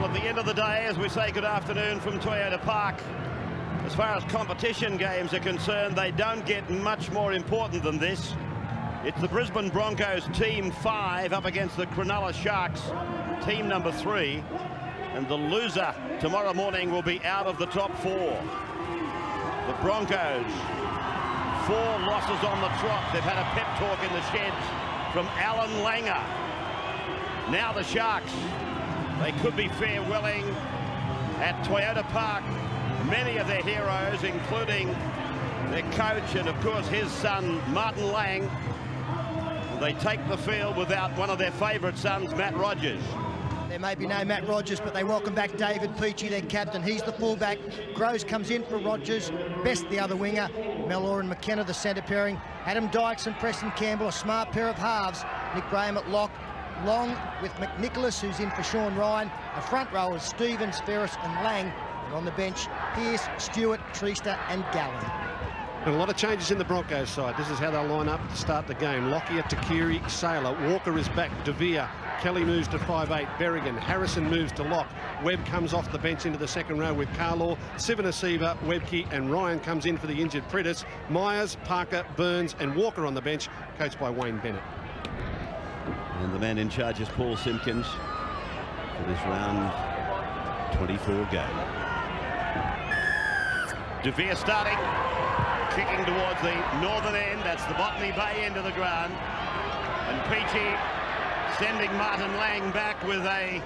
Well, at the end of the day, as we say good afternoon from Toyota Park, as far as competition games are concerned, they don't get much more important than this. It's the Brisbane Broncos team 5 up against the Cronulla Sharks team number 3, and the loser tomorrow morning will be out of the top 4. The Broncos, 4 losses on the trot. They've had a pep talk in the sheds from Alan Langer. Now the Sharks, they could be farewelling at Toyota Park many of their heroes, including their coach and, of course, his son, Martin Lang. They take the field without one of their favourite sons, Matt Rogers. There may be no Matt Rogers, but they welcome back David Peachey, their captain. He's the fullback. Groves comes in for Rogers. Best the other winger. Mellor and McKenna, the centre pairing. Adam Dykes and Preston Campbell, a smart pair of halves. Nick Graham at lock. Long with McNicholas, who's in for Sean Ryan. A front row is Stevens, Ferris and Lang. And on the bench, Pearce, Stewart, Treaster and Gallen. And a lot of changes in the Broncos side. This is how they'll line up to start the game. Lockyer, Takiri, Saylor. Walker is back. Devere. Kelly moves to 5'8". Berrigan. Harrison moves to lock. Webb comes off the bench into the second row with Carlaw. Sivanasiva, Webke and Ryan comes in for the injured Pritis. Myers, Parker, Burns and Walker on the bench, coached by Wayne Bennett. And the man in charge is Paul Simpkins for this round 24 game. Devere starting, kicking towards the northern end. That's the Botany Bay end of the ground. And Peachey sending Martin Lang back with a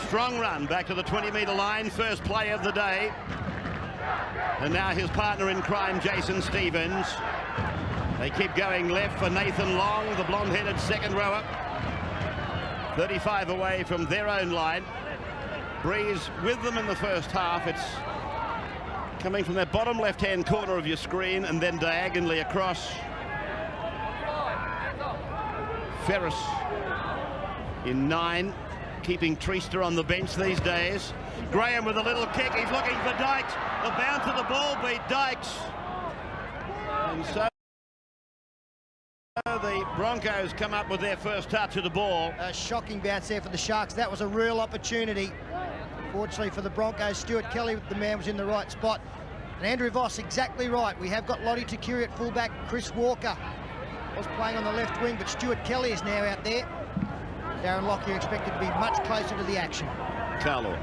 strong run back to the 20-metre line. First play of the day. And now his partner in crime, Jason Stevens. They keep going left for Nathan Long, the blonde-headed second rower. 35 away from their own line. Breeze with them in the first half. It's coming from that bottom left-hand corner of your screen and then diagonally across. Ferris in 9, keeping Treaster on the bench these days. Graham with a little kick. He's looking for Dykes. The bounce of the ball beat Dykes. And so the Broncos come up with their first touch of the ball. A shocking bounce there for the Sharks. That was a real opportunity. Fortunately for the Broncos, Stuart Kelly, the man, was in the right spot. And Andrew Voss, exactly right. We have got Lottie Takiri at fullback. Chris Walker was playing on the left wing, but Stuart Kelly is now out there. Darren Lockyer expected to be much closer to the action. Carlaw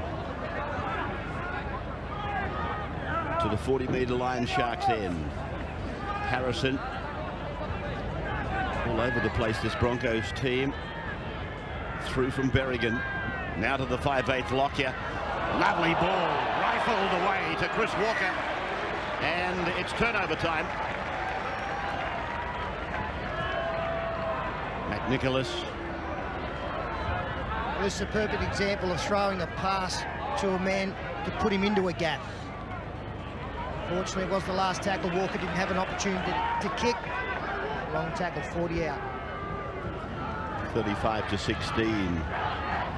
to the 40-metre line, Sharks end. Harrison all over the place, this Broncos team. Through from Berrigan. Now to the 5'8" Lockyer. Lovely ball, rifled away to Chris Walker. And it's turnover time. McNicholas. This is a perfect example of throwing a pass to a man to put him into a gap. Fortunately, it was the last tackle. Walker didn't have an opportunity to kick. Long tackle, 40 out. 35-16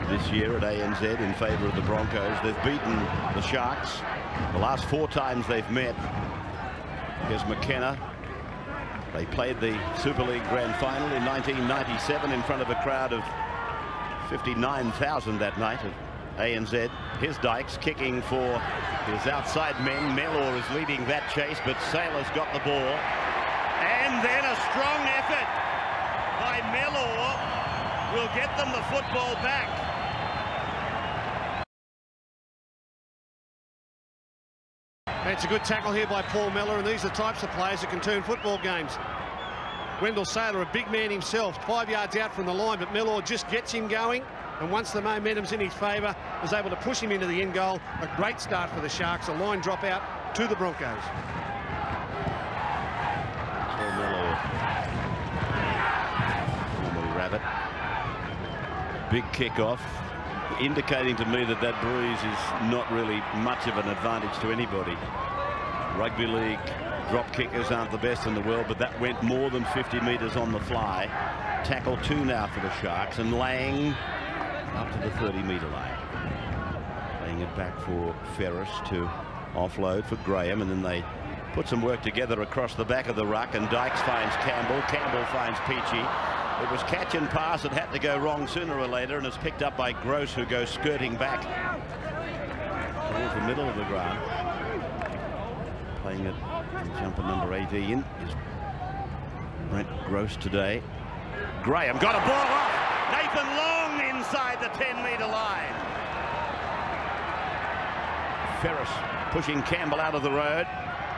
this year at ANZ in favour of the Broncos. They've beaten the Sharks the last 4 times they've met. Here's McKenna. They played the Super League Grand Final in 1997 in front of a crowd of 59,000 that night at ANZ. Here's Dykes kicking for his outside men. Mellor is leading that chase, but Saylor's got the ball. And then a strong effort by Mellor will get them the football back. It's a good tackle here by Paul Mellor, and these are the types of players that can turn football games. Wendell Saylor, a big man himself, 5 yards out from the line, but Mellor just gets him going, and once the momentum's in his favour, is able to push him into the end goal. A great start for the Sharks, a line drop out to the Broncos. Rabbit. Big kick-off, indicating to me that that breeze is not really much of an advantage to anybody. Rugby league drop kickers aren't the best in the world, but that went more than 50 metres on the fly. Tackle 2 now for the Sharks, and Lang up to the 30-metre line. Laying it back for Ferris to offload for Graham, and then they put some work together across the back of the ruck, and Dykes finds Campbell. Campbell finds Peachey. It was catch and pass that had to go wrong sooner or later, and it's picked up by Gross, who goes skirting back towards the middle of the ground. Playing it in jumper number 18 is Brent Gross today. Graham got a ball off. Nathan Long inside the 10-metre line. Ferris pushing Campbell out of the road.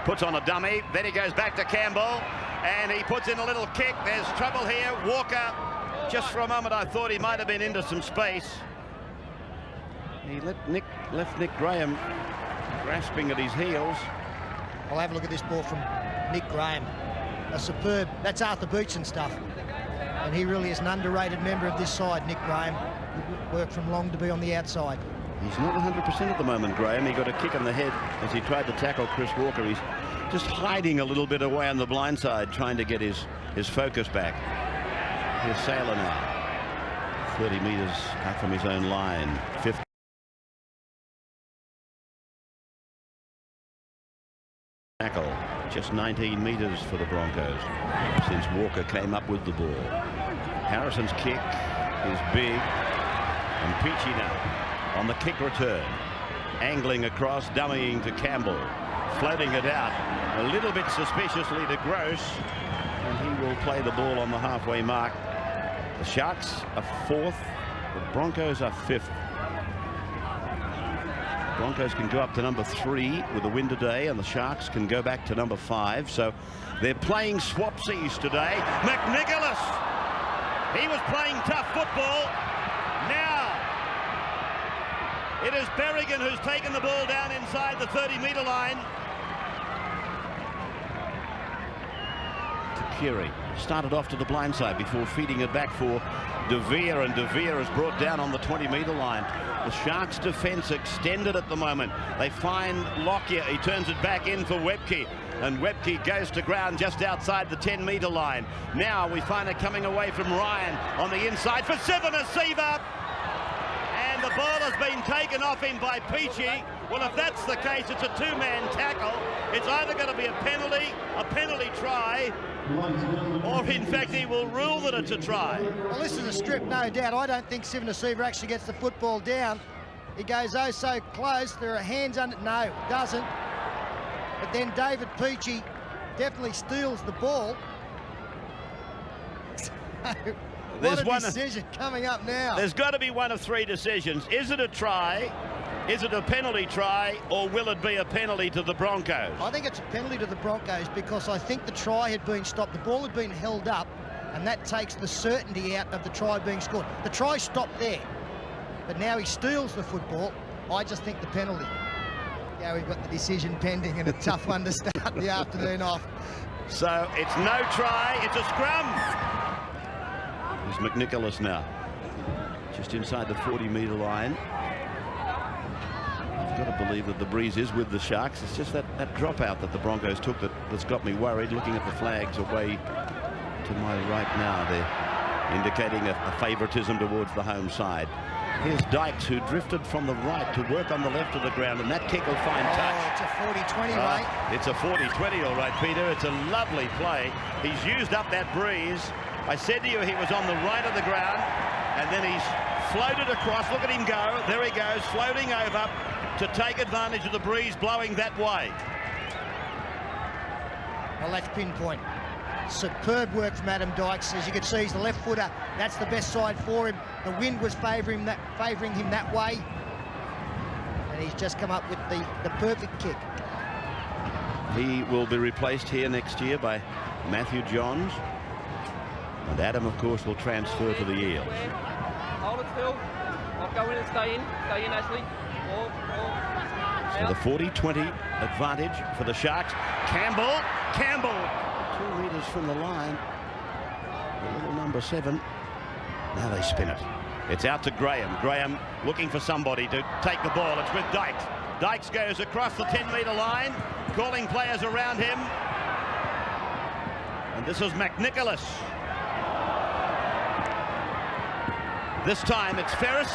Puts on a dummy. Then he goes back to Campbell. And he puts in a little kick. There's trouble here. Walker, just for a moment, I thought he might have been into some space. He left Nick Graham grasping at his heels. I'll have a look at this ball from Nick Graham. A superb, that's Arthur Beetson stuff. And he really is an underrated member of this side, Nick Graham. He worked from long to be on the outside. He's not 100% at the moment, Graham. He got a kick on the head as he tried to tackle Chris Walker. He's just hiding a little bit away on the blind side, trying to get his focus back. Here's Saylor now. 30 metres out from his own line. 50. Tackle. Just 19 metres for the Broncos since Walker came up with the ball. Harrison's kick is big. And Peachy now on the kick return. Angling across, dummying to Campbell. Floating it out a little bit suspiciously to Gross. And he will play the ball on the halfway mark. The Sharks are 4th. The Broncos are 5th. Broncos can go up to number 3 with a win today, and the Sharks can go back to number 5. So they're playing swapsies today. McNicholas, he was playing tough football. Now it is Berrigan who's taken the ball down inside the 30-metre line. Takiri started off to the blind side before feeding it back for De Vere, and De Vere is brought down on the 20-metre line. The Sharks' defence extended at the moment. They find Lockyer. He turns it back in for Webke, and Webke goes to ground just outside the 10-metre line. Now we find it coming away from Ryan on the inside for Sivanasiva, and the ball has been taken off him by Peachy. Well, if that's the case, it's a two-man tackle. It's either going to be a penalty try, or in fact he will rule that it's a try. Well, this is a strip, no doubt. I don't think Sivanasiva actually gets the football down. He goes oh so close. There are hands under. No, doesn't. But then David Peachy definitely steals the ball. What a decision coming up now. There's got to be one of 3 decisions. Is it a try? Is it a penalty try, or will it be a penalty to the Broncos? I think it's a penalty to the Broncos, because I think the try had been stopped. The ball had been held up, and that takes the certainty out of the try being scored. The try stopped there, but now he steals the football. I just think the penalty. Yeah, we've got the decision pending, and a tough one to start the afternoon off. So it's no try, it's a scrum. There's McNicholas now, just inside the 40-metre line. I've got to believe that the breeze is with the Sharks. It's just that dropout that the Broncos took that's got me worried. Looking at the flags away to my right now, they're indicating a favouritism towards the home side. Here's Dykes, who drifted from the right to work on the left of the ground, and that kick will find touch. It's a 40-20, mate. It's a 40-20, all right, Peter. It's a lovely play. He's used up that breeze. I said to you he was on the right of the ground, and then he's floated across. Look at him go. There he goes, floating over to take advantage of the breeze blowing that way. Well, that's pinpoint. Superb work from Adam Dykes. As you can see, he's the left footer. That's the best side for him. The wind was favouring him that way, and he's just come up with the perfect kick. He will be replaced here next year by Matthew Johns, and Adam, of course, will transfer to the Eels. Hold it still. I'll go in and stay in. Stay in, Ashley. So the 40-20 advantage for the Sharks. Campbell 2 metres from the line. The little number 7. Now they spin it. It's out to Graham. Graham looking for somebody to take the ball. It's with Dykes. Dykes goes across the 10-metre line, calling players around him. And this is McNicholas. This time it's Ferris.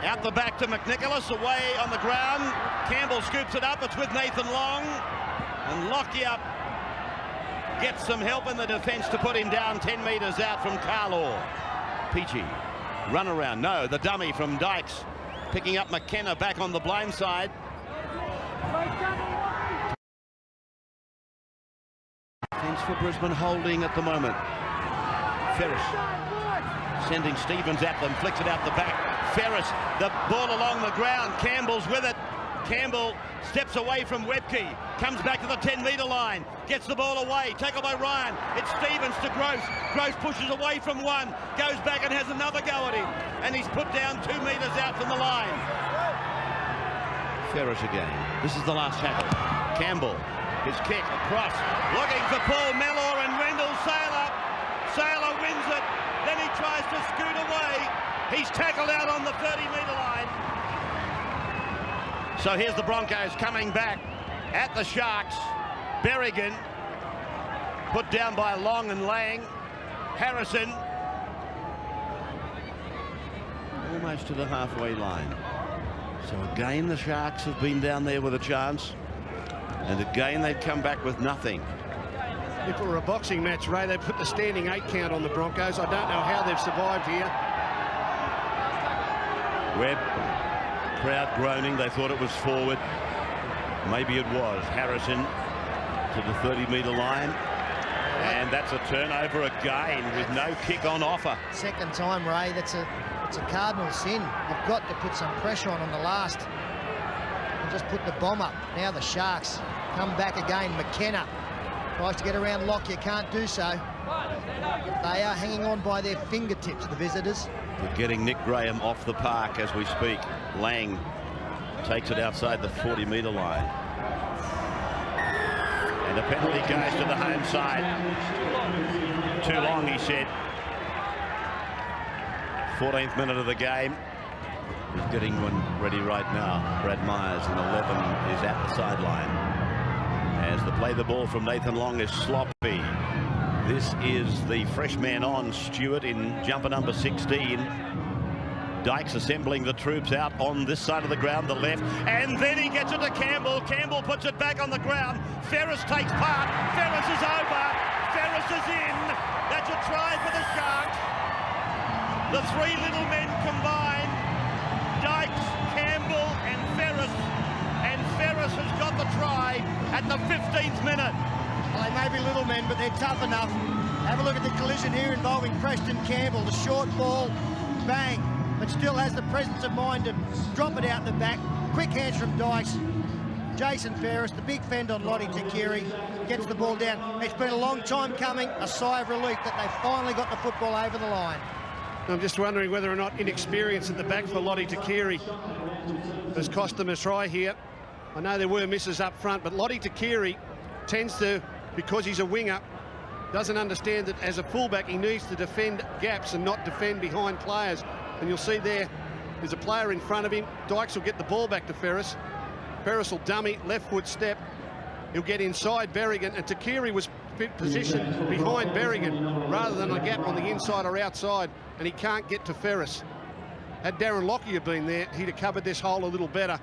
Out the back to McNicholas, away on the ground. Campbell scoops it up. It's with Nathan Long. And Lockyer gets some help in the defence to put him down 10 metres out from Carlaw. Peachy, run around. No, the dummy from Dykes, picking up McKenna back on the blind side. Defence for Brisbane holding at the moment. Ferris sending Stevens at them, flicks it out the back. Ferris, the ball along the ground. Campbell's with it. Campbell steps away from Webke, comes back to the 10-metre line, gets the ball away, tackled by Ryan. It's Stevens to Gross. Gross pushes away from one, goes back and has another go at him, and he's put down 2 metres out from the line. Ferris again. This is the last tackle. Campbell, his kick across, looking for Paul Mellor and Rendell Saylor. Saylor wins it, then he tries to scoot away. He's tackled out on the 30-metre line. So here's the Broncos coming back at the Sharks. Berrigan put down by Long and Lang. Harrison almost to the halfway line. So again the Sharks have been down there with a chance, and again they've come back with nothing. If it were a boxing match, Ray, they'd put the standing 8 count on the Broncos. I don't know how they've survived here. Webb, crowd groaning. They thought it was forward. Maybe it was. Harrison to the 30-metre line. And that's a turnover again with no kick on offer. Second time, Ray. It's a cardinal sin. You've got to put some pressure on the last. And just put the bomb up. Now the Sharks come back again. McKenna tries to get around Lockyer, can't do so. They are hanging on by their fingertips, the visitors. They're getting Nick Graham off the park as we speak. Lang takes it outside the 40-metre line. And the penalty goes to the home side. Too long, he said. 14th minute of the game. He's getting one ready right now. Brad Myers in 11 is at the sideline. As the play the ball from Nathan Long is sloppy. This is the fresh man on, Stewart, in jumper number 16. Dykes assembling the troops out on this side of the ground, the left, and then he gets it to Campbell. Campbell puts it back on the ground. Ferris takes part. Ferris is over. Ferris is in. That's a try for the Sharks. The three little men combine. Dykes, Campbell, and Ferris. And Ferris has got the try at the 15th minute. Well, they may be little men, but they're tough enough. Have a look at the collision here involving Preston Campbell. The short ball, bang, but still has the presence of mind to drop it out the back. Quick hands from Dykes. Jason Ferris, the big fend on Lottie Takiri, gets the ball down. It's been a long time coming, a sigh of relief that they finally got the football over the line. I'm just wondering whether or not inexperience at the back for Lottie Takiri has cost them a try here. I know there were misses up front, but Lottie Takiri tends to, because he's a winger, doesn't understand that as a fullback he needs to defend gaps and not defend behind players. And you'll see there's a player in front of him. Dykes will get the ball back to Ferris. Ferris will dummy, left foot step. He'll get inside Berrigan, and Takiri was positioned behind Berrigan rather than a gap on the inside or outside, and he can't get to Ferris. Had Darren Lockyer been there, he'd have covered this hole a little better.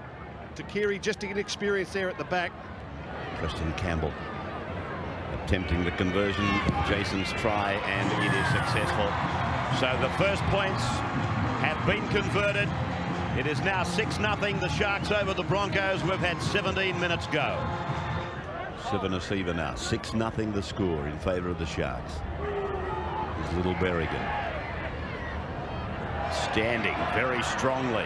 Takiri just inexperienced there at the back. Preston Campbell attempting the conversion, Jason's try, and it is successful. So the first points have been converted. It is now 6-0, the Sharks over the Broncos. We've had 17 minutes go. 7-7 now, 6-0 the score in favour of the Sharks. Here's little Berrigan. Standing very strongly.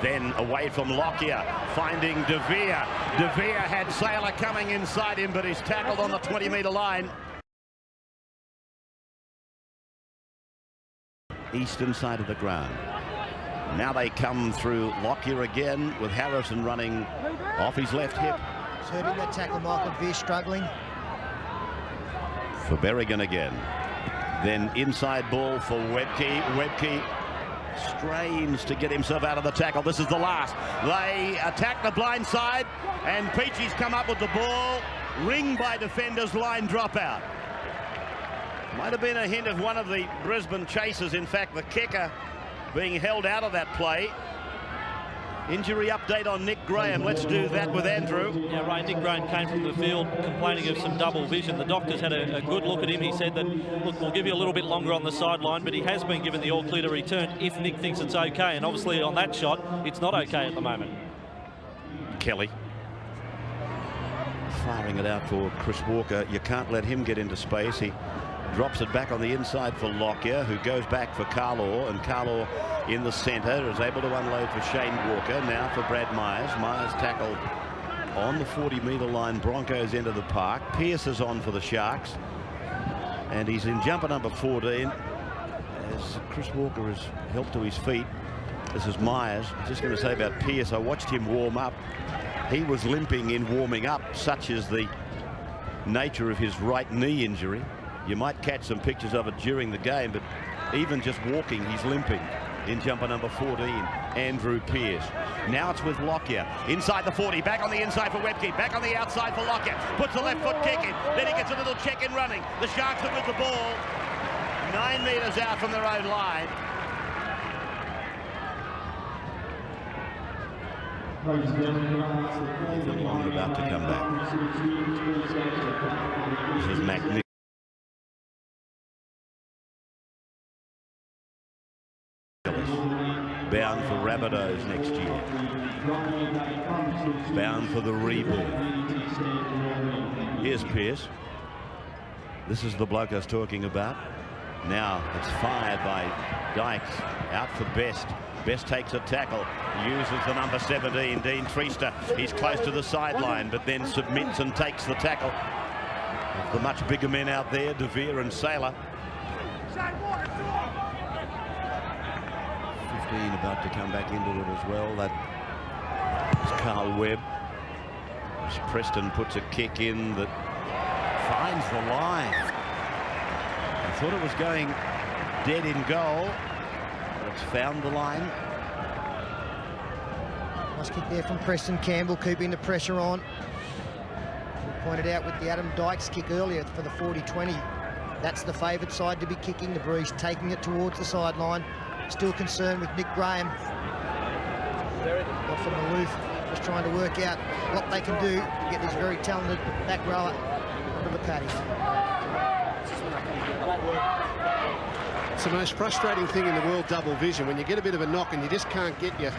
Then away from Lockyer, finding De Vere. De Vere had Saylor coming inside him, but he's tackled on the 20-metre line. Eastern side of the ground. Now they come through Lockyer again with Harrison running off his left hip. He's hurting that tackle, Michael Veer struggling. For Berrigan again. Then inside ball for Webke. Webke strains to get himself out of the tackle. This is the last. They attack the blind side, and Peachy's come up with the ball. Ringed by defenders, line dropout. Might have been a hint of one of the Brisbane chasers, in fact the kicker, being held out of that play. Injury update on Nick Graham. Let's do that with Andrew. Yeah, Ray, Nick Graham came from the field complaining of some double vision. The doctors had a good look at him. He said that, look, we'll give you a little bit longer on the sideline, but he has been given the all clear to return if Nick thinks it's okay. And obviously on that shot, it's not okay at the moment. Kelly firing it out for Chris Walker. You can't let him get into space. He drops it back on the inside for Lockyer, who goes back for Carlaw, and Carlaw in the centre is able to unload for Shane Walker. Now for Brad Myers. Myers tackled on the 40-metre line. Broncos into the park. Pearce is on for the Sharks, and he's in jumper number 14 as Chris Walker is helped to his feet. This is Myers. Just going to say about Pearce, I watched him warm up. He was limping in warming up, such is the nature of his right knee injury. You might catch some pictures of it during the game, but even just walking, he's limping. In jumper number 14, Andrew Pearce. Now it's with Lockyer. Inside the 40, back on the inside for Webke, back on the outside for Lockyer. Puts a left foot kick in, then he gets a little check in running. The Sharks are with the ball. 9 metres out from their own line. Ethan Long about to come back. This is magnificent. Bound for Rabbitohs next year. Bound for the rebuild. Here's Pearce. This is the bloke I was talking about. Now it's fired by Dykes. Out for Best. Best takes a tackle. Uses the number 17, Dean Treaster. He's close to the sideline, but then submits and takes the tackle. The much bigger men out there, De Vere and Saylor. 15 about to come back into it as well. That is Carl Webb. As Preston puts a kick in that finds the line. I thought it was going dead in goal, but it's found the line. Nice kick there from Preston Campbell, keeping the pressure on. We pointed out with the Adam Dykes kick earlier for the 40-20. That's the favoured side to be kicking. The Breeze taking it towards the sideline. Still concerned with Nick Graham. Off from aloof, just trying to work out what they can do to get this very talented back rower onto the paddy. It's the most frustrating thing in the world, double vision, when you get a bit of a knock and you just can't get your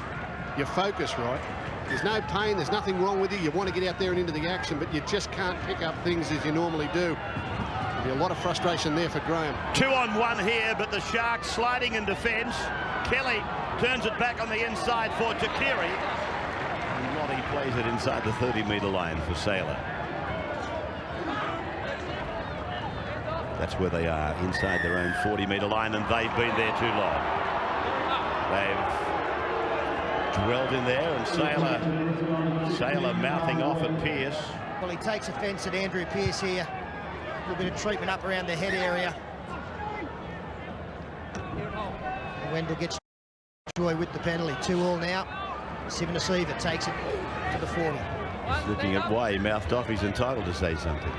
focus right. There's no pain, there's nothing wrong with you. You want to get out there and into the action, but you just can't pick up things as you normally do. There'll be a lot of frustration there for Graham. 2-on-1 here, but the Sharks sliding in defence. Kelly turns it back on the inside for Takiri. And Lottie plays it inside the 30-metre line for Saylor. That's where they are, inside their own 40-metre line, and they've been there too long. They've dwelled in there, and Saylor mouthing off at Pearce. Well, he takes offence at Andrew Pearce here. A little bit of treatment up around the head area. Wendell gets joy with the penalty. 2-2 now. Sivanasiva takes it to the 40. He's looking at why he mouthed off. He's entitled to say something.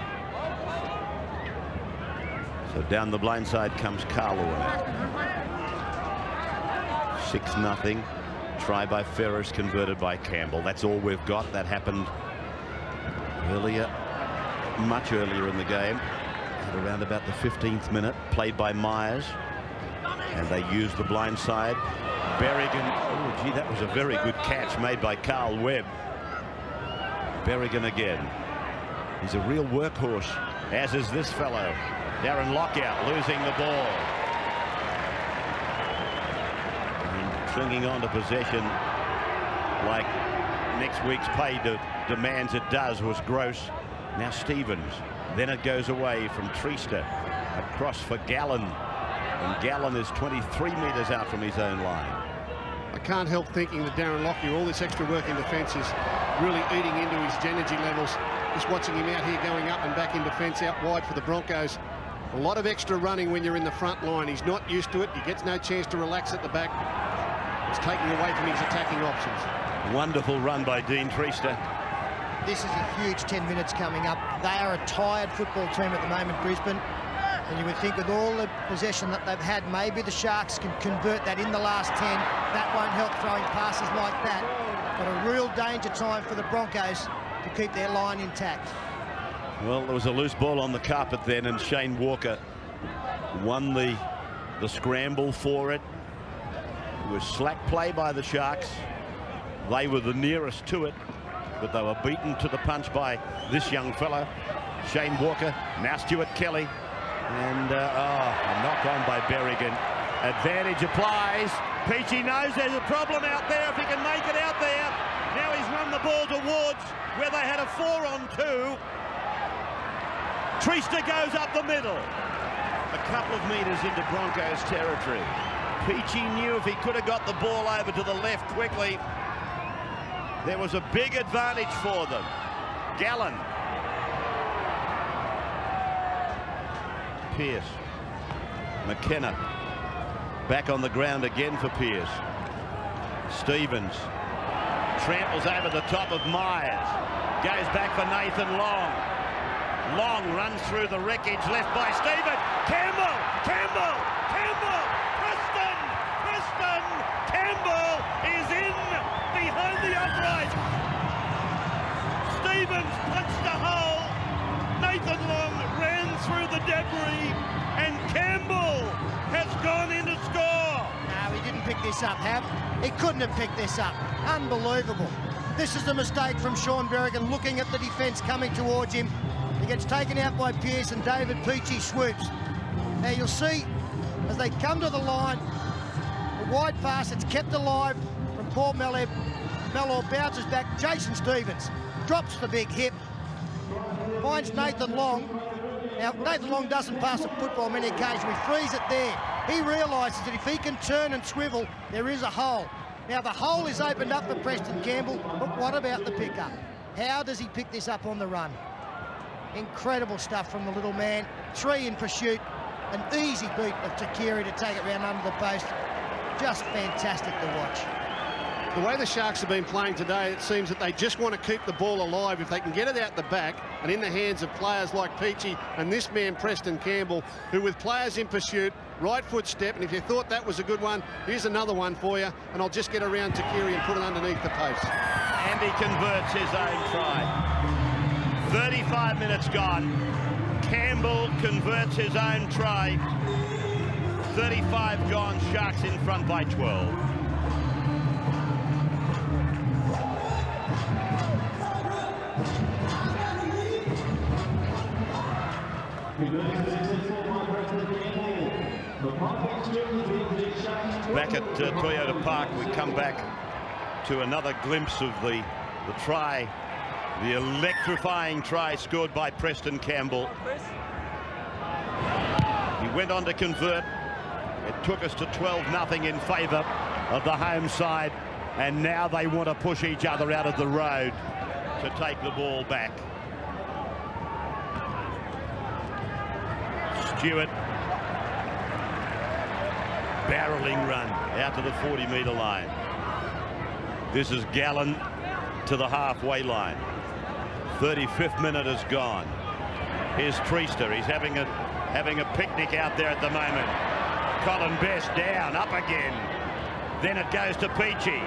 So down the blind side comes Carlaw now. 6-0. Try by Ferris, converted by Campbell. That's all we've got. That happened earlier, much earlier in the game, at around about the 15th minute. Played by Myers, and they used the blind side. Berrigan, oh gee, that was a very good catch made by Carl Webb. Berrigan again. He's a real workhorse, as is this fellow. Darren Lockyer losing the ball. And clinging on to possession like next week's pay demands it does was Gross. Now Stevens. Then it goes away from Treaster. Across for Gallen. And Gallen is 23 metres out from his own line. I can't help thinking that Darren Lockyer, all this extra work in defence, is really eating into his energy levels. Just watching him out here going up and back in defence out wide for the Broncos. A lot of extra running when you're in the front line. He's not used to it. He gets no chance to relax at the back. It's taking away from his attacking options. Wonderful run by Dean Treaster. This is a huge 10 minutes coming up. They are a tired football team at the moment, Brisbane. And you would think with all the possession that they've had, maybe the Sharks can convert that in the last 10. That won't help throwing passes like that. But a real danger time for the Broncos to keep their line intact. Well, there was a loose ball on the carpet then, and Shane Walker won the scramble for it. It was slack play by the Sharks. They were the nearest to it, but they were beaten to the punch by this young fella, Shane Walker. Now Stuart Kelly, and a knock on by Berrigan. Advantage applies. Peachy knows there's a problem out there if he can make it out there. Now he's run the ball towards where they had a 4-on-2. Treaster goes up the middle. A couple of metres into Broncos territory. Peachy knew if he could have got the ball over to the left quickly, there was a big advantage for them. Gallen. Pearce. McKenna. Back on the ground again for Pearce. Stevens. Tramples over the top of Myers. Goes back for Nathan Long. Long runs through the wreckage, left by Stephen. Campbell! Preston Campbell is in behind the upright. Stevens punched a hole. Nathan Long ran through the debris, and Campbell has gone in to score. No, he didn't pick this up, He couldn't have picked this up. Unbelievable. This is the mistake from Sean Berrigan, looking at the defence coming towards him. He gets taken out by Pearce, and David Peachy swoops. Now you'll see, as they come to the line, a wide pass, it's kept alive from Paul Mellor. Mellor bounces back. Jason Stevens drops the big hip, finds Nathan Long. Now, Nathan Long doesn't pass a football many occasions. He frees it there. He realises that if he can turn and swivel, there is a hole. Now, the hole is opened up for Preston Campbell, but what about the pickup? How does he pick this up on the run? Incredible stuff from the little man. 3 in pursuit. An easy beat of Takiri to take it round under the post. Just fantastic to watch. The way the Sharks have been playing today, it seems that they just want to keep the ball alive. If they can get it out the back and in the hands of players like Peachy and this man, Preston Campbell, who with players in pursuit, right foot step, and if you thought that was a good one, here's another one for you, and I'll just get around Takiri and put it underneath the post. And he converts his own try. 35 minutes gone. Campbell converts his own try. 35 gone, Sharks in front by 12. Back at Toyota Park, we come back to another glimpse of the try, the electrifying try scored by Preston Campbell. He went on to convert. It took us to 12-0 in favour of the home side, and now they want to push each other out of the road to take the ball back. Stewart, barreling run out to the 40-metre line. This is Gallen to the halfway line. 35th minute is gone. Here's Treaster. He's having a picnic out there at the moment. Colin Best down, up again. Then it goes to Peachy.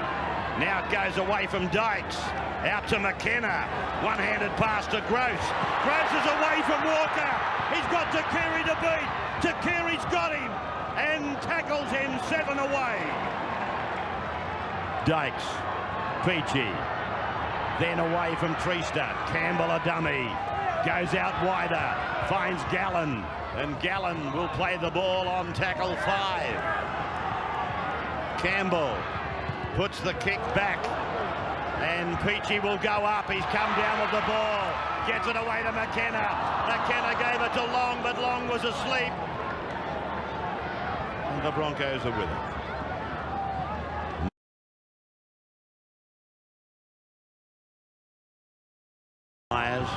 Now it goes away from Dykes. Out to McKenna. One-handed pass to Gross. Gross is away from Walker. He's got Takiri to beat. Takiri's got him and tackles him 7 away. Dykes. Peachy. Then away from Treaster. Campbell a dummy. Goes out wider. Finds Gallen. And Gallen will play the ball on tackle 5. Campbell puts the kick back. And Peachy will go up. He's come down with the ball. Gets it away to McKenna. McKenna gave it to Long, but Long was asleep. And the Broncos are with it. Myers.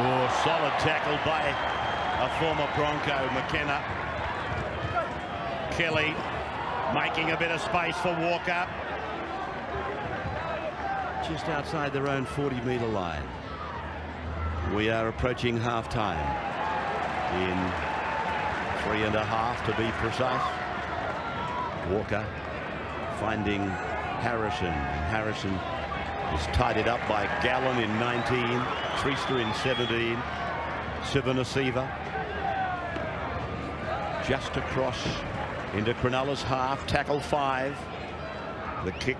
Oh, solid tackle by a former Bronco, McKenna. Kelly making a bit of space for Walker. Just outside their own 40-metre line. We are approaching half-time. in 3.5 to be precise. Walker finding Harrison, and Harrison is tidied up by Gallen in 19, Treaster in 17, Sivanasiva just across into Cronulla's half, tackle 5, the kick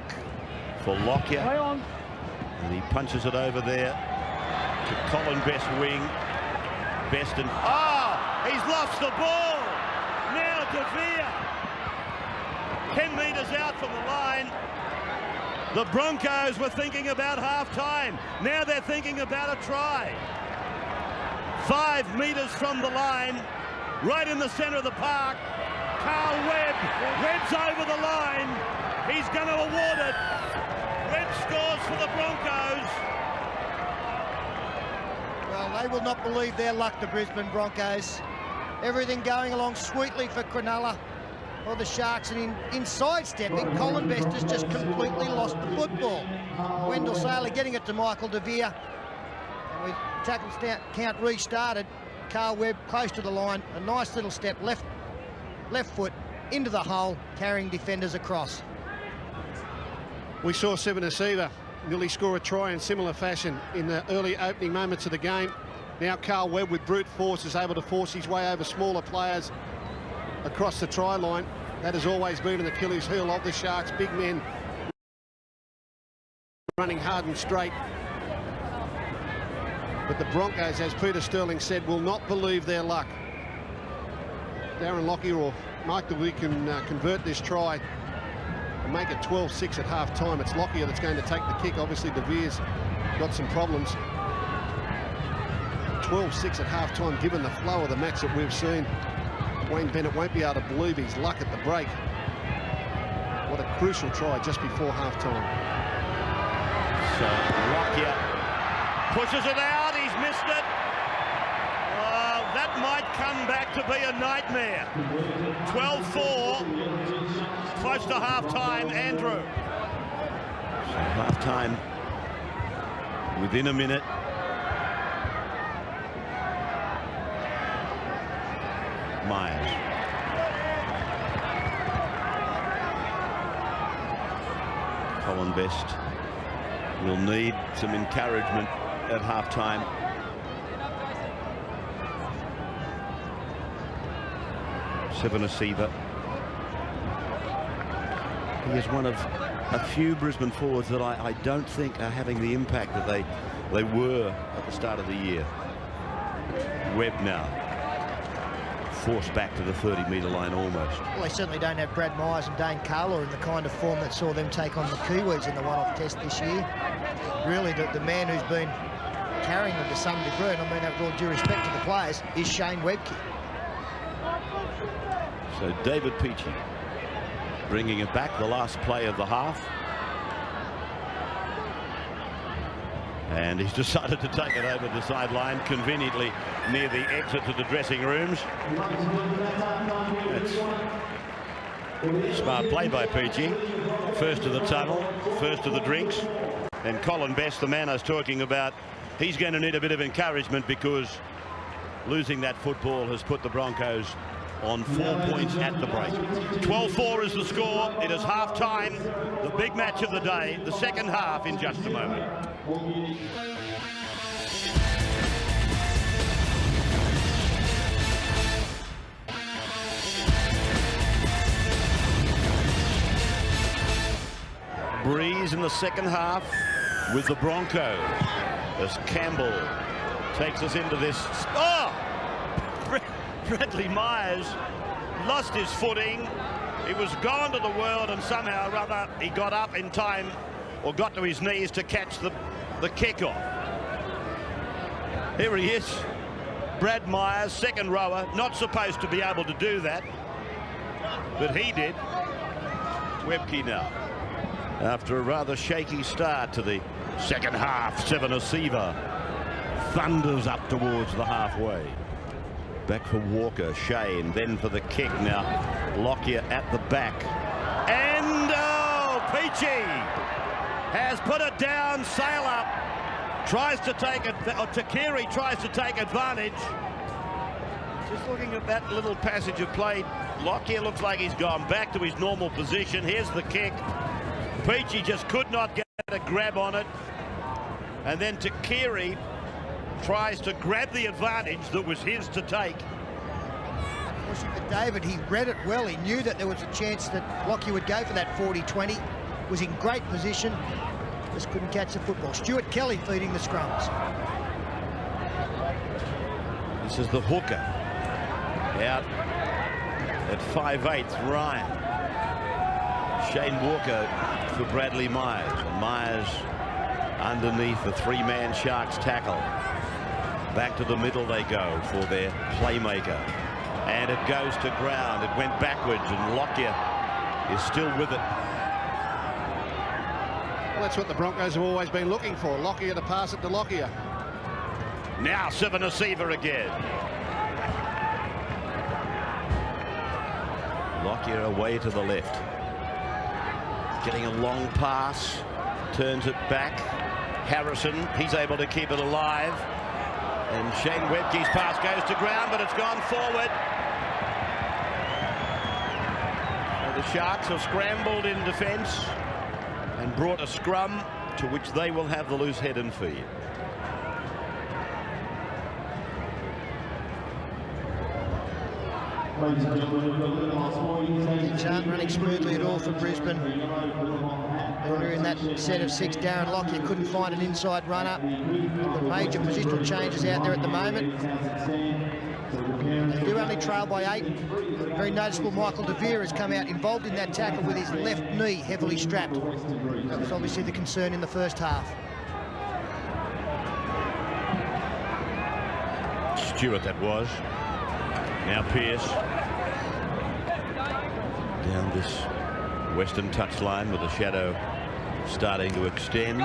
for Lockyer, and he punches it over there to Colin Best wing. Best and he's lost the ball. Now Devere 10 metres out from the line. The Broncos were thinking about half-time. Now they're thinking about a try. 5 metres from the line, right in the centre of the park. Carl Webb. Webb's over the line. He's going to award it. Webb scores for the Broncos. Well, they will not believe their luck, the Brisbane Broncos. Everything going along sweetly for Cronulla. Or the Sharks, and in sidestepping, Colin Best has just completely lost the football. Wendell Saylor getting it to Michael Devere. And with tackle count restarted, Carl Webb close to the line. A nice little step, left foot into the hole, carrying defenders across. We saw Sivanasiva nearly score a try in similar fashion in the early opening moments of the game. Now Carl Webb with brute force is able to force his way over smaller players across the try line. That has always been an Achilles heel of the Sharks. Big men running hard and straight. But the Broncos, as Peter Sterling said, will not believe their luck. Darren Lockyer or Mike DeWee can convert this try and make it 12-6 at half-time. It's Lockyer that's going to take the kick. Obviously, DeVere's got some problems. 12-6 at half-time, given the flow of the match that we've seen. Wayne Bennett won't be able to believe his luck at the break. What a crucial try just before half-time. So Lockyer pushes it out, he's missed it. That might come back to be a nightmare. 12-4, close to half-time, Andrew. So half-time within a minute. Myers. Colin Best will need some encouragement at half-time. Sivanasiva. He is one of a few Brisbane forwards that I don't think are having the impact that they were at the start of the year. Webb now forced back to the 30-metre line almost. Well, they certainly don't have Brad Myers and Dane Carlaw in the kind of form that saw them take on the Kiwis in the one-off test this year. Really, the man who's been carrying them to some degree, and I mean that with all due respect to the players, is Shane Webke. So David Peachey bringing it back, the last play of the half. And he's decided to take it over the sideline, conveniently near the exit to the dressing rooms. That's smart play by Peachey. First to the tunnel, first to the drinks. And Colin Best, the man I was talking about, he's going to need a bit of encouragement because losing that football has put the Broncos on 4 points at the break. 12-4 is the score. It is half-time. The big match of the day, the second half in just a moment. Breeze in the second half with the Broncos as Campbell takes us into this. Bradley Myers lost his footing. He was gone to the world, and somehow or other he got up in time, or got to his knees to catch the kickoff. Here he is, Brad Myers, second rower, not supposed to be able to do that, but he did. Webke now, after a rather shaky start to the second half. Sivanasiva thunders up towards the halfway. Back for Walker, Shane, then for the kick. Now Lockyer at the back, and Peachey has put it down. Saylor tries to take it, or Takiri tries to take advantage. Just looking at that little passage of play, Lockyer looks like he's gone back to his normal position. Here's the kick. Peachy just could not get a grab on it. And then Takiri tries to grab the advantage that was his to take. Unfortunately for David, he read it well. He knew that there was a chance that Lockyer would go for that 40-20. Was in great position, just couldn't catch the football. Stuart Kelly feeding the scrums. This is the hooker. Out at 5/8, Ryan. Shane Walker for Bradley Myers. And Myers underneath the three-man Sharks tackle. Back to the middle they go for their playmaker. And it goes to ground. It went backwards and Lockyer is still with it. Well, that's what the Broncos have always been looking for. Lockyer to pass it to Lockyer. Now Sivanasiva again. Lockyer away to the left. Getting a long pass. Turns it back. Harrison, he's able to keep it alive. And Shane Webke's pass goes to ground, but it's gone forward. So the Sharks have scrambled in defence and brought a scrum to which they will have the loose head and feet. Things aren't running smoothly at all for Brisbane. Earlier in that set of 6, Darren Lockyer couldn't find an inside runner. The major positional changes out there at the moment. They do only trail by 8. Very noticeable Michael De Vere has come out involved in that tackle with his left knee heavily strapped. That was obviously the concern in the first half. Stewart that was. Now Pearce. Down this western touchline with the shadow starting to extend.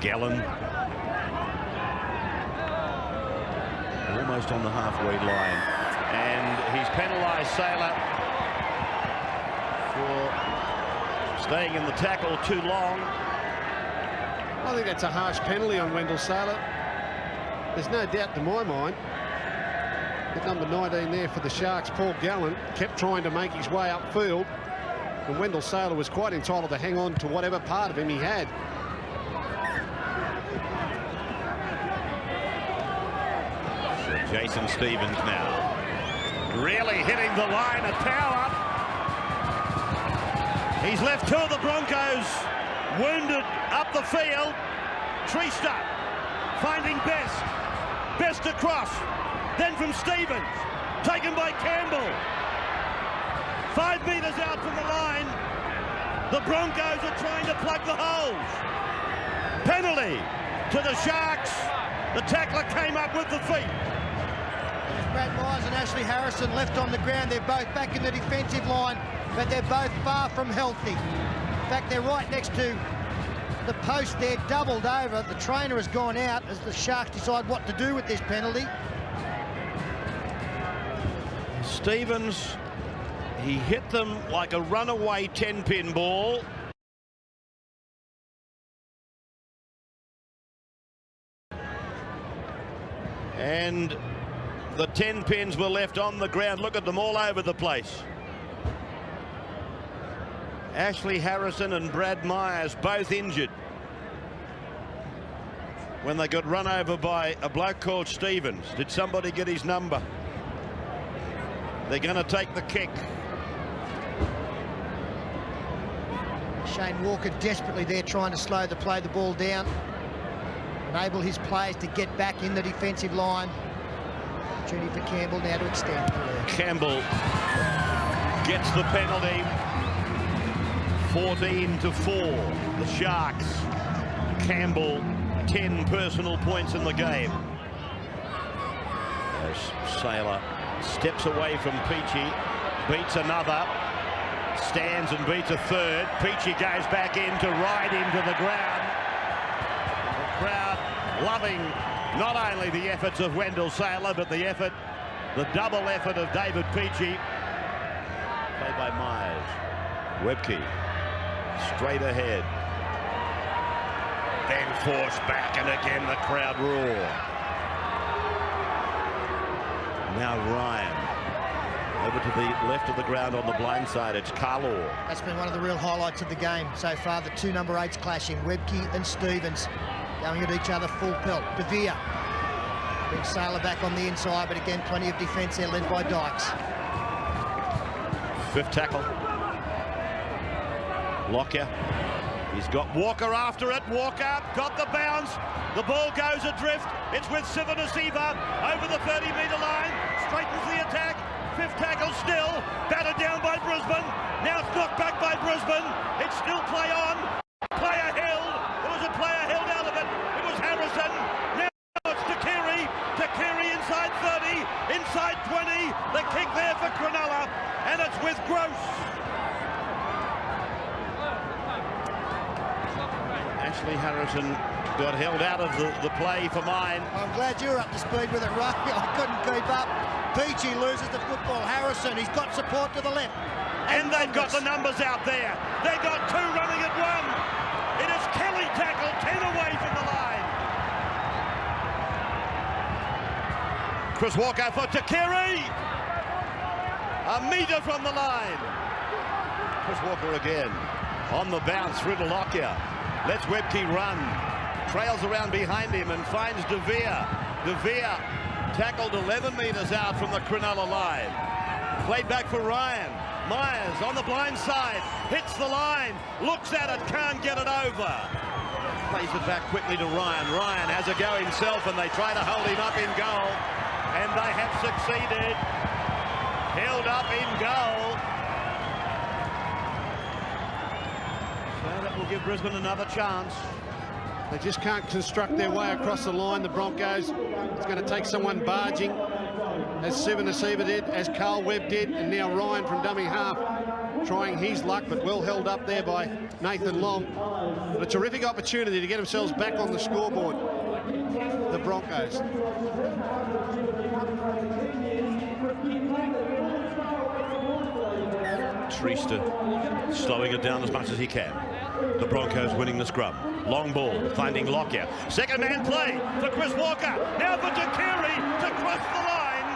Gallen. Almost on the halfway line. And he's penalised Sailor for staying in the tackle too long. I think that's a harsh penalty on Wendell Sailor. There's no doubt to my mind that number 19 there for the Sharks, Paul Gallen, kept trying to make his way upfield, and Wendell Sailor was quite entitled to hang on to whatever part of him he had. So Jason Stevens now really hitting the line of power. He's left two of the Broncos wounded up the field. Trista finding Best across. Then from Stevens, taken by Campbell. 5 metres out from the line. The Broncos are trying to plug the holes. Penalty to the Sharks. The tackler came up with the feet. Brad Myers and Ashley Harrison left on the ground. They're both back in the defensive line, but they're both far from healthy. In fact, they're right next to the post. They're doubled over. The trainer has gone out as the Sharks decide what to do with this penalty. Stevens, he hit them like a runaway 10-pin ball. And the 10 pins were left on the ground. Look at them all over the place. Ashley Harrison and Brad Myers both injured when they got run over by a bloke called Stevens. Did somebody get his number? They're going to take the kick. Shane Walker desperately there trying to slow the play, the ball down, enable his players to get back in the defensive line. Opportunity for Campbell now to extend. Campbell gets the penalty. 14-4. The Sharks. Campbell 10 personal points in the game. As Sailor steps away from Peachy, beats another, stands and beats a third. Peachy goes back in to ride him to the ground. The crowd loving not only the efforts of Wendell Sailor, but the double effort of David Peachy. Played by Myers. Webke straight ahead. Then forced back, and again the crowd roar. Now Ryan. Over to the left of the ground on the blind side, it's Carlaw. That's been one of the real highlights of the game so far, the two number 8s clashing, Webke and Stevens going at each other full pelt. De Vere brings Sailor back on the inside, but again, plenty of defence there led by Dykes. Fifth tackle. Lockyer. He's got Walker after it. Walker got the bounce. The ball goes adrift. It's with Sivanasiva over the 30-metre line. Straightens the attack. Fifth tackle still. Battered down by Brisbane. Now it's knocked back by Brisbane. It's still play on. Player held. There was a player held out of it. It was Harrison. Now it's Takiri. Takiri inside 30. Inside 20. The kick there for Cronulla. And it's with Gross. Ashley Harrison got held out of the play for mine. I'm glad you're up to speed with it, Ray. I couldn't keep up. Peachy loses the football. Harrison, he's got support to the left. And they've got the numbers out there. They've got two running at one. It is Kelly tackle, 10 away from the line. Chris Walker for Takiri. A metre from the line. Chris Walker again. On the bounce through to Lockyer. Lets Webke run. Trails around behind him and finds De Vere. De Vere tackled 11 metres out from the Cronulla line. Played back for Ryan. Myers on the blind side. Hits the line. Looks at it. Can't get it over. Plays it back quickly to Ryan. Ryan has a go himself and they try to hold him up in goal. And they have succeeded. Held up in goal. So that will give Brisbane another chance. They just can't construct their way across the line, the Broncos. It's going to take someone barging, as Sivanasiva did, as Carl Webb did, and now Ryan from dummy half trying his luck, but well held up there by Nathan Long. But a terrific opportunity to get themselves back on the scoreboard, the Broncos. Treaster slowing it down as much as he can. The Broncos winning the scrum. Long ball, finding Lockyer. Second man play for Chris Walker. Now for Takiri to cross the line.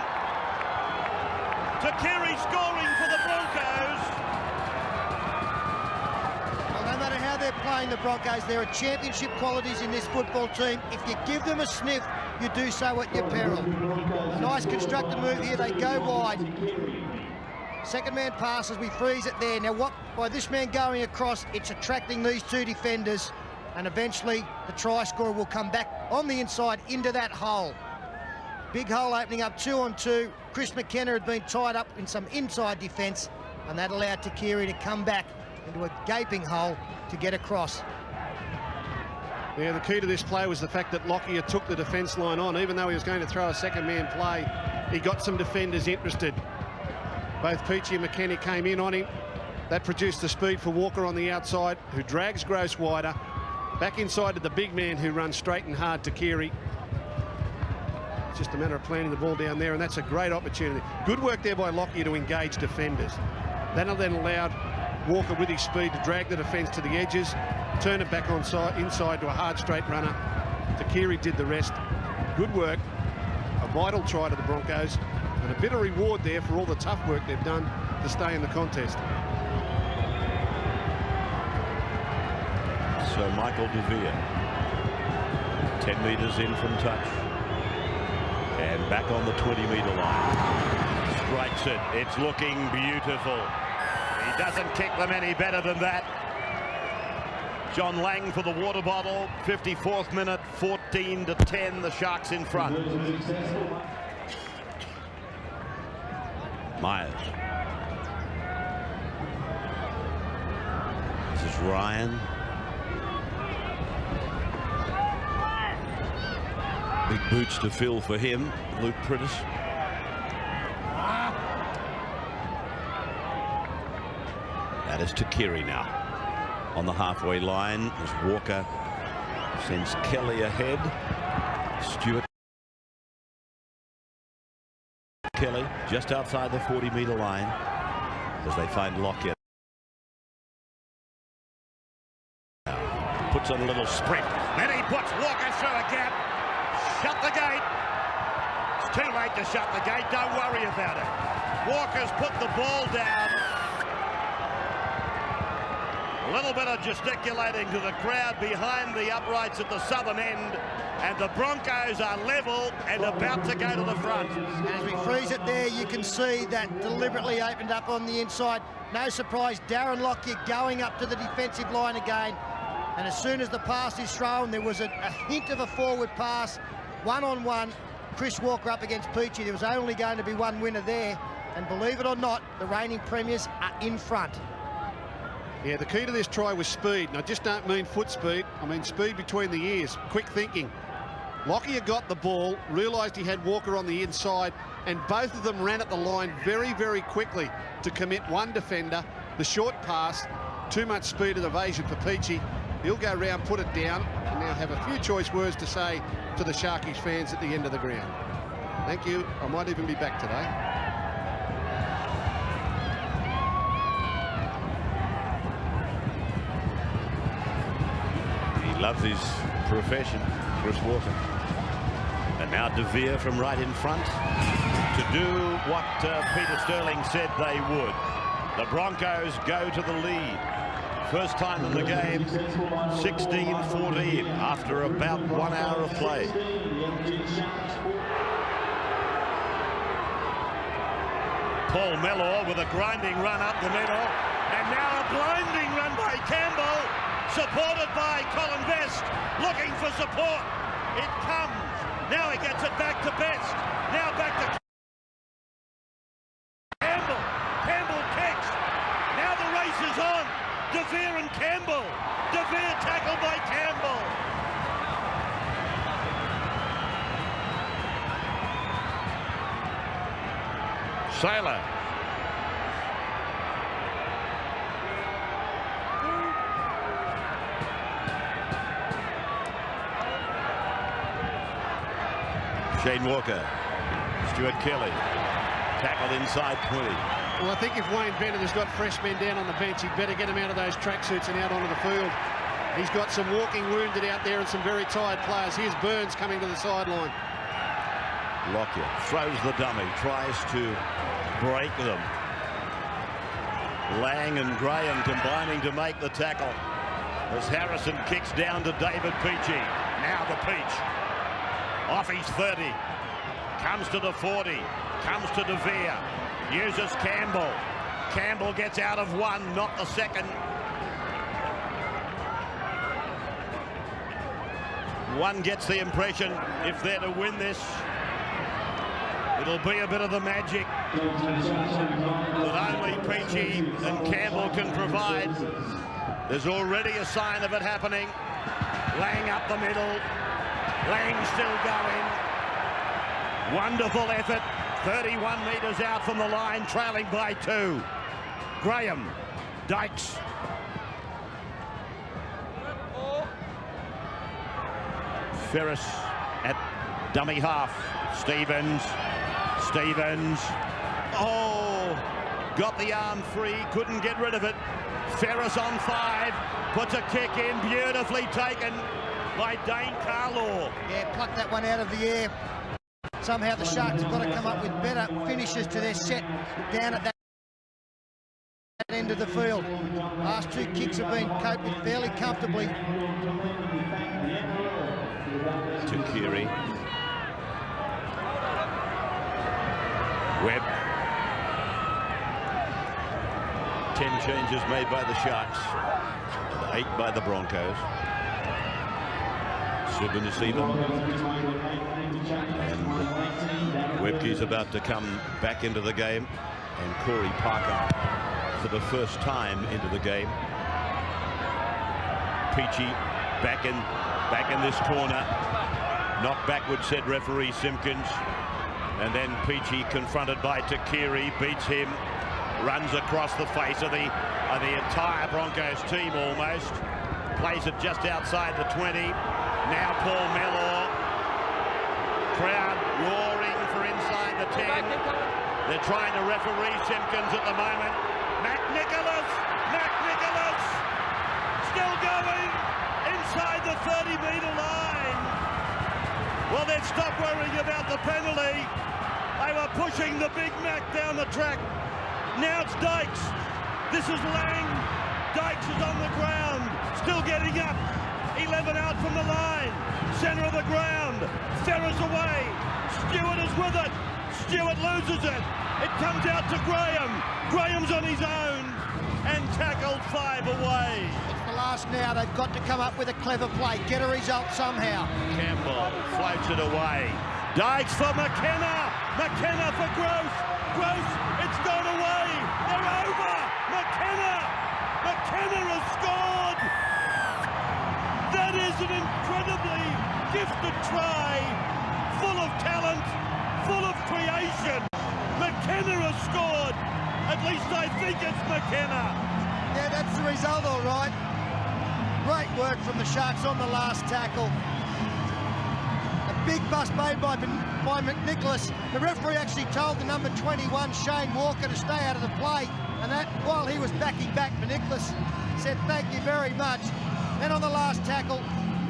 Takiri scoring for the Broncos. Well, no matter how they're playing, the Broncos, there are championship qualities in this football team. If you give them a sniff, you do so at your peril. A nice constructed move here. They go wide. Second man passes, we freeze it there. Now what, by this man going across, it's attracting these two defenders, and eventually the try scorer will come back on the inside into that hole. Big hole opening up 2-on-2. Chris McKenna had been tied up in some inside defence, and that allowed Takiri to come back into a gaping hole to get across. Yeah, the key to this play was the fact that Lockyer took the defence line on. Even though he was going to throw a second man play, he got some defenders interested. Both Peachy and McKenna came in on him. That produced the speed for Walker on the outside, who drags Gross wider. Back inside to the big man who runs straight and hard to Keary. It's just a matter of planting the ball down there, and that's a great opportunity. Good work there by Lockyer to engage defenders. That then allowed Walker with his speed to drag the defence to the edges, turn it back inside to a hard straight runner. Takiri did the rest. Good work. A vital try to the Broncos. And a bit of reward there for all the tough work they've done to stay in the contest. So Michael De Vere, 10 metres in from touch. And back on the 20-metre line. Strikes it. It's looking beautiful. He doesn't kick them any better than that. John Lang for the water bottle. 54th minute, 14-10. The Sharks in front. Myers. This is Ryan. Big boots to fill for him, Luke Prittis. That is Takiri now. On the halfway line as Walker sends Kelly ahead. Stewart. Kelly just outside the 40-metre line as they find Lockyer. Puts on a little sprint. Then he puts Walker through a gap. Shut the gate. Too late to shut the gate, don't worry about it. Walker's put the ball down. A little bit of gesticulating to the crowd behind the uprights at the southern end, and the Broncos are level and about to go to the front. And as we freeze it there, you can see that deliberately opened up on the inside. No surprise, Darren Lockyer going up to the defensive line again. And as soon as the pass is thrown, there was a hint of a forward pass, one-on-one. Chris Walker up against Peachy. There was only going to be one winner there. And believe it or not, the reigning premiers are in front. Yeah, the key to this try was speed. And I just don't mean foot speed. I mean speed between the ears, quick thinking. Lockyer got the ball, realised he had Walker on the inside, and both of them ran at the line very, very quickly to commit one defender. The short pass, too much speed and evasion for Peachy. He'll go round, put it down, and now have a few choice words to say to the Sharkies fans at the end of the ground. Thank you. I might even be back today. Loves his profession, Chris Walker. And now De Vere from right in front to do what Peter Sterling said they would. The Broncos go to the lead. First time in the game, 16-14 after about 1 hour of play. Paul Mellor with a grinding run up the middle, and now a blinding run by Campbell, supported by Colin Best, looking for support. It comes. Now he gets it back to Best. Now back to Campbell. Campbell kicks. Now the race is on. De Vere and Campbell. De Vere tackled by Campbell. Sailor. Shane Walker, Stuart Kelly, tackled inside 20. Well, I think if Wayne Bennett has got fresh men down on the bench, he'd better get him out of those tracksuits and out onto the field. He's got some walking wounded out there and some very tired players. Here's Burns coming to the sideline. Lockyer throws the dummy, tries to break them. Lang and Graham combining to make the tackle as Harrison kicks down to David Peachy. Now the Peach. Off his 30, comes to the 40, comes to De Vere, uses Campbell. Campbell gets out of one, not the second. One gets the impression if they're to win this, it'll be a bit of the magic that only Peachy and Campbell can provide. There's already a sign of it happening. Lang up the middle. Lang still going. Wonderful effort. 31 metres out from the line, trailing by 2. Graham, Dykes. Ferris at dummy half. Stevens. Oh, got the arm free, couldn't get rid of it. Ferris on 5, puts a kick in, beautifully taken by Dane Carlaw. Yeah, plucked that one out of the air. Somehow the Sharks have got to come up with better finishes to their set down at that end of the field. Last 2 kicks have been coped with fairly comfortably. To Keary. Webb. 10 changes made by the Sharks, 8 by the Broncos. Subban to see them. And Webke's about to come back into the game. And Corey Parker for the first time into the game. Peachy back in this corner. Knocked backward, said referee Simpkins. And then Peachy confronted by Takiri, beats him, runs across the face of the entire Broncos team almost. Plays it just outside the 20. Now Paul Mellor. Crowd roaring for inside the 10. They're trying to referee Simpkins at the moment. Matt Nicholas still going inside the 30-metre line. Well, then stop worrying about the penalty. They were pushing the Big Mac down the track. Now it's Dykes. This is Lang. Dykes is on the ground, still getting up. 11 out from the line. Centre of the ground. Ferris away. Stewart is with it. Stewart loses it. It comes out to Graham. Graham's on his own and tackled 5 away. It's the last now. They've got to come up with a clever play, get a result somehow. Campbell floats it away. Dykes for McKenna. McKenna for Gross. Gross, it's gone away. They're over. McKenna. McKenna has scored. That is an incredibly gifted try, full of talent, full of creation. McKenna has scored. At least I think it's McKenna. Yeah, that's the result, all right. Great work from the Sharks on the last tackle. A big bust made by McNicholas. The referee actually told the number 21, Shane Walker, to stay out of the play. And that, while he was backing back, McNicholas said, thank you very much. Then on the last tackle,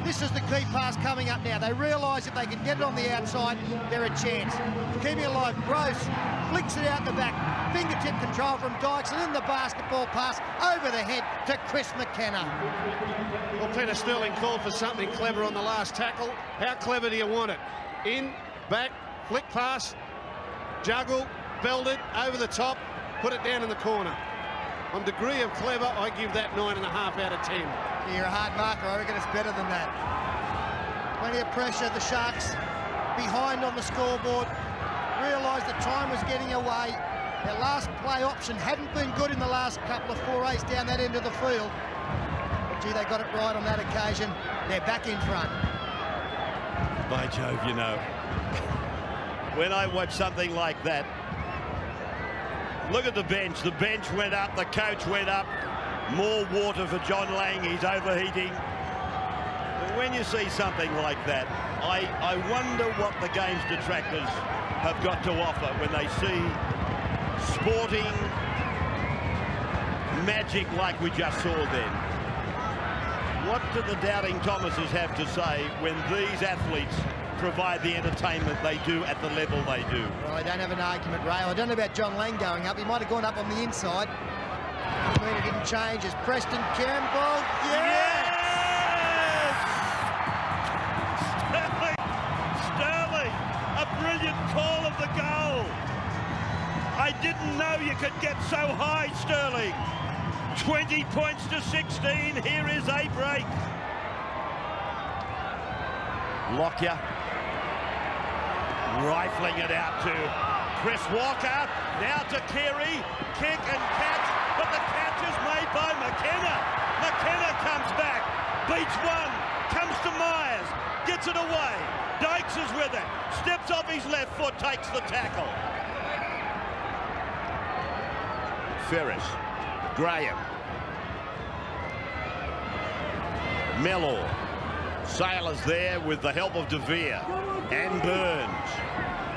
this is the key pass coming up now. They realise if they can get it on the outside, they're a chance. Keeping it alive, Gross flicks it out the back. Fingertip control from Dykes, and then the basketball pass over the head to Chris McKenna. Well, Peter Sterling called for something clever on the last tackle. How clever do you want it? In, back, flick pass, juggle, belted, over the top, put it down in the corner. On degree of clever, I give that 9.5 out of 10. You're a hard marker. I reckon it's better than that. Plenty of pressure. The Sharks behind on the scoreboard. Realised the time was getting away. Their last play option hadn't been good in the last couple of forays down that end of the field. But gee, they got it right on that occasion. They're back in front. By Jove, you know, when I watch something like that, look at the bench. The bench went up, the coach went up. More water for John Lang, he's overheating. When you see something like that, I wonder what the game's detractors have got to offer when they see sporting magic like we just saw then. What do the doubting Thomases have to say when these athletes provide the entertainment they do at the level they do? Well, I don't have an argument, Ray. I don't know about John Lang going up. He might have gone up on the inside. I mean, it didn't change. It's Preston Campbell. Yes! Sterling, a brilliant call of the goal. I didn't know you could get so high, Sterling. 20 points to 16. Here is a break. Lockyer rifling it out to Chris Walker. Now to Carey. Kick and catch. But the catch is made by McKenna. McKenna comes back, beats one, comes to Myers, gets it away. Dykes is with it, steps off his left foot, takes the tackle. Ferris, Graham, Mellor. Sailors there with the help of De Vere and Burns.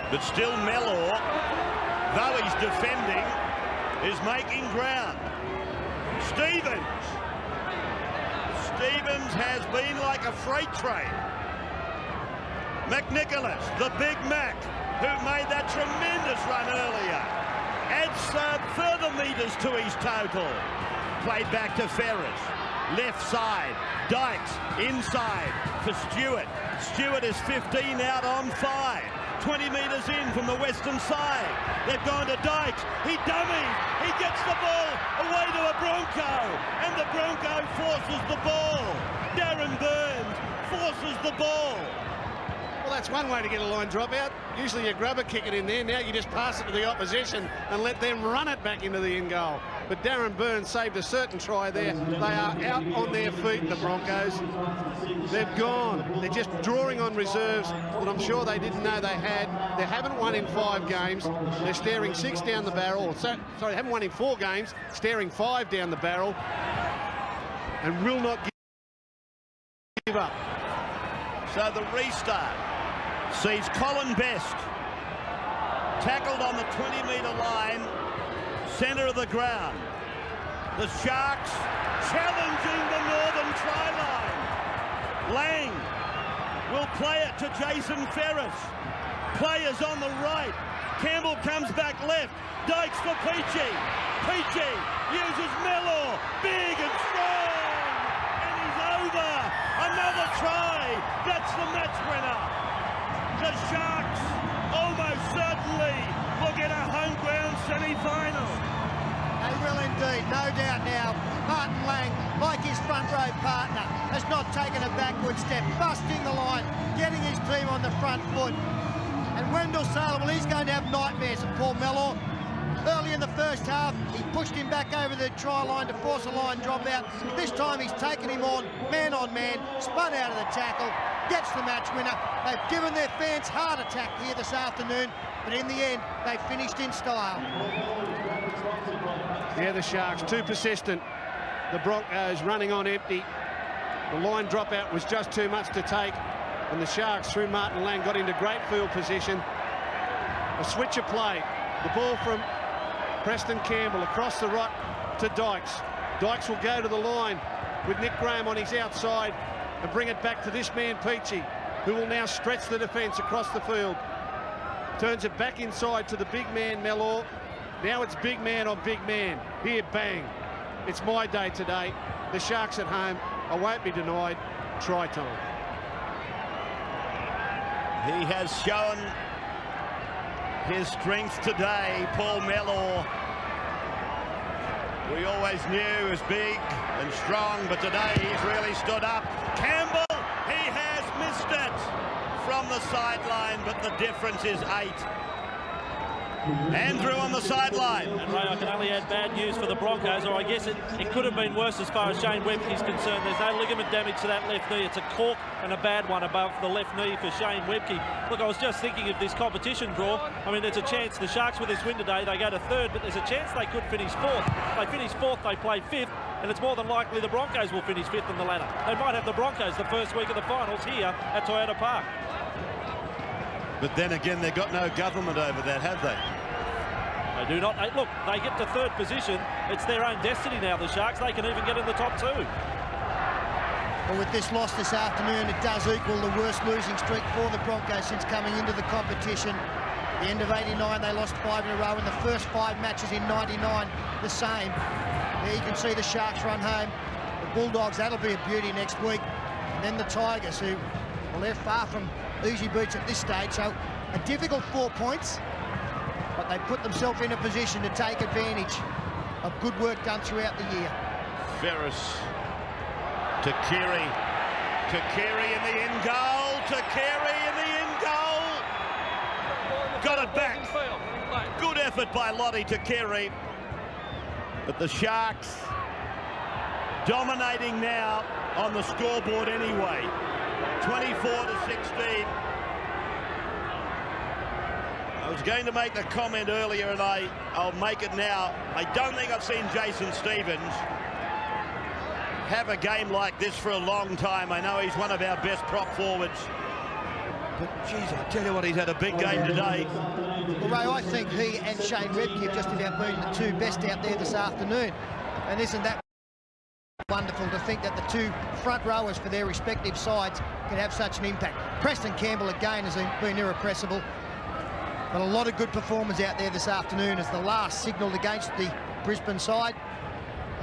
But still Mellor, though he's defending, is making ground. Stevens has been like a freight train. McNicholas, the Big Mac, who made that tremendous run earlier, adds further metres to his total. Played back to Ferris, left side, Dykes inside for Stewart. Stewart is 15 out on 5. 20 metres in from the western side. They've gone to Dykes. He dummies. He gets the ball away to a Bronco. And the Bronco forces the ball. Darren Burns forces the ball. Well, that's one way to get a line drop out. Usually you grab a kick it in there. Now you just pass it to the opposition and let them run it back into the end goal. But Darren Burns saved a certain try there. They are out on their feet, the Broncos. They've gone. They're just drawing on reserves that I'm sure they didn't know they had. They haven't won in 5 games. They're staring 6 down the barrel. Sorry, they haven't won in 4 games, staring 5 down the barrel. And will not give up. So the restart sees Colin Best tackled on the 20-metre line, centre of the ground. The Sharks challenging the northern try line. Lang will play it to Jason Ferris. Players on the right. Campbell comes back left. Dykes for Peachy. Peachy uses Mellor. Big and strong. And he's over. Another try. That's the match winner. The Sharks almost certainly will get a home ground semi-final. They will indeed, no doubt now. Martin Lang, like his front row partner, has not taken a backward step, busting the line, getting his team on the front foot. And Wendell Sailor, well, he's going to have nightmares of Paul Mellor. Early in the first half, he pushed him back over the try line to force a line dropout. This time he's taken him on man, spun out of the tackle, gets the match winner. They've given their fans heart attack here this afternoon, but in the end, they finished in style. Yeah, the Sharks too persistent. The Broncos running on empty. The line dropout was just too much to take, and the Sharks, through Martin Lang, got into great field position. A switch of play. The ball from Preston Campbell across the right to Dykes. Dykes will go to the line with Nick Graham on his outside and bring it back to this man Peachy, who will now stretch the defence across the field. Turns it back inside to the big man Mellor. Now it's big man on big man. Here, bang. It's my day today. The Sharks at home. I won't be denied. Try time. He has shown his strength today, Paul Mellor. We always knew he was big and strong, but today he's really stood up. Campbell, he has missed it from the sideline, but the difference is 8. Andrew on the sideline. And Ray, I can only add bad news for the Broncos, or I guess it could have been worse as far as Shane Webke's concerned. There's no ligament damage to that left knee. It's a cork and a bad one above the left knee for Shane Webke. Look, I was just thinking of this competition draw. I mean, there's a chance the Sharks with this win today, they go to 3rd, but there's a chance they could finish 4th. If they finish 4th, they play 5th, and it's more than likely the Broncos will finish 5th on the ladder. They might have the Broncos the first week of the finals here at Toyota Park. But then again, they've got no government over that, have they? They do not. Look, they get to 3rd position. It's their own destiny now, the Sharks. They can even get in the top 2. Well, with this loss this afternoon, it does equal the worst losing streak for the Broncos since coming into the competition. The end of 89, they lost 5 in a row. In the first 5 matches in 99, the same. There you can see the Sharks run home. The Bulldogs, that'll be a beauty next week. And then the Tigers, who, well, they're far from easy beats at this stage. So a difficult 4 points. But they put themselves in a position to take advantage of good work done throughout the year. Ferris to Keary. To Keary in the end goal. To Keary in the end goal. Got it back. Good effort by Lottie to Keary. But the Sharks dominating now on the scoreboard anyway. 24-16. I was going to make the comment earlier, and I'll make it now. I don't think I've seen Jason Stevens have a game like this for a long time. I know he's one of our best prop forwards. But, geez, I tell you what, he's had a big game today. Well, Ray, I think he and Shane Webke have just about been the 2 best out there this afternoon. And isn't that wonderful to think that the 2 front rowers for their respective sides can have such an impact. Preston Campbell, again, has been irrepressible. But a lot of good performance out there this afternoon as the last signalled against the Brisbane side.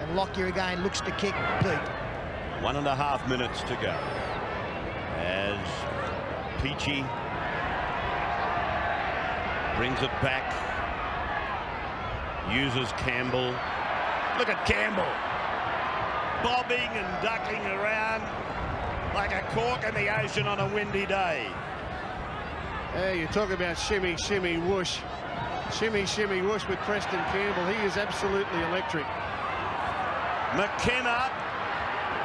And Lockyer again looks to kick deep. 1.5 minutes to go. As Peachy brings it back. Uses Campbell. Look at Campbell. Bobbing and ducking around like a cork in the ocean on a windy day. Yeah, you talk about shimmy, shimmy, whoosh. Shimmy, shimmy, whoosh with Preston Campbell. He is absolutely electric. McKenna.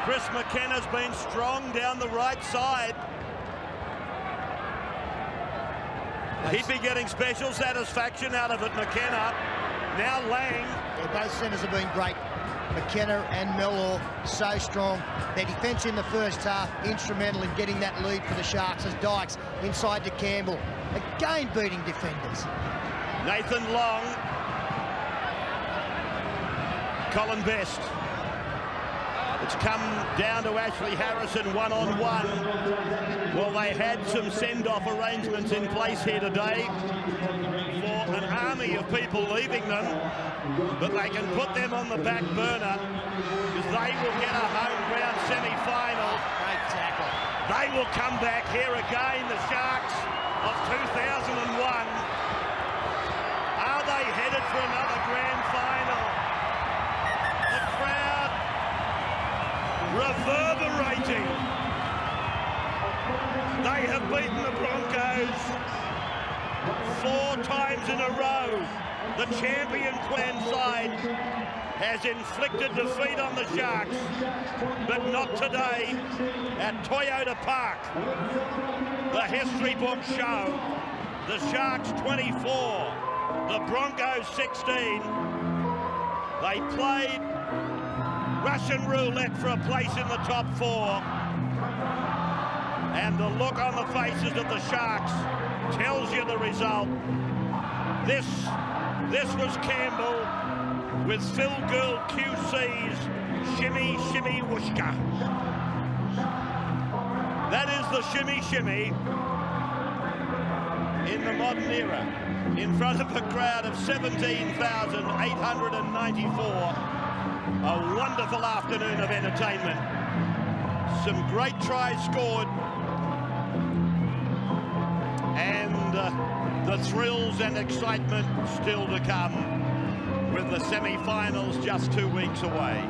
Chris McKenna's been strong down the right side. He'd be getting special satisfaction out of it, McKenna. Now Lang. Yeah, both centres have been great. McKenna and Mellor so strong. Their defence in the first half instrumental in getting that lead for the Sharks as Dykes inside to Campbell. Again beating defenders. Nathan Long. Colin Best. It's come down to Ashley Harrison one-on-one. Well, they had some send-off arrangements in place here today for an army of people leaving them, but they can put them on the back burner because they will get a home ground semi-final. Great tackle. They will come back here again, the Sharks of 2001. Are they headed for another grand final? The crowd reverberating. They have beaten the Broncos 4 times in a row. The champion clan side has inflicted defeat on the Sharks, but not today at Toyota Park. The history books show the Sharks 24, the Broncos 16. They played Russian roulette for a place in the top 4. And the look on the faces of the Sharks tells you the result. This was Campbell with Phil Gould QC's Shimmy Shimmy Whooshka. That is the Shimmy Shimmy in the modern era, in front of a crowd of 17,894. A wonderful afternoon of entertainment. Some great tries scored. And the thrills and excitement still to come with the semi-finals just 2 weeks away.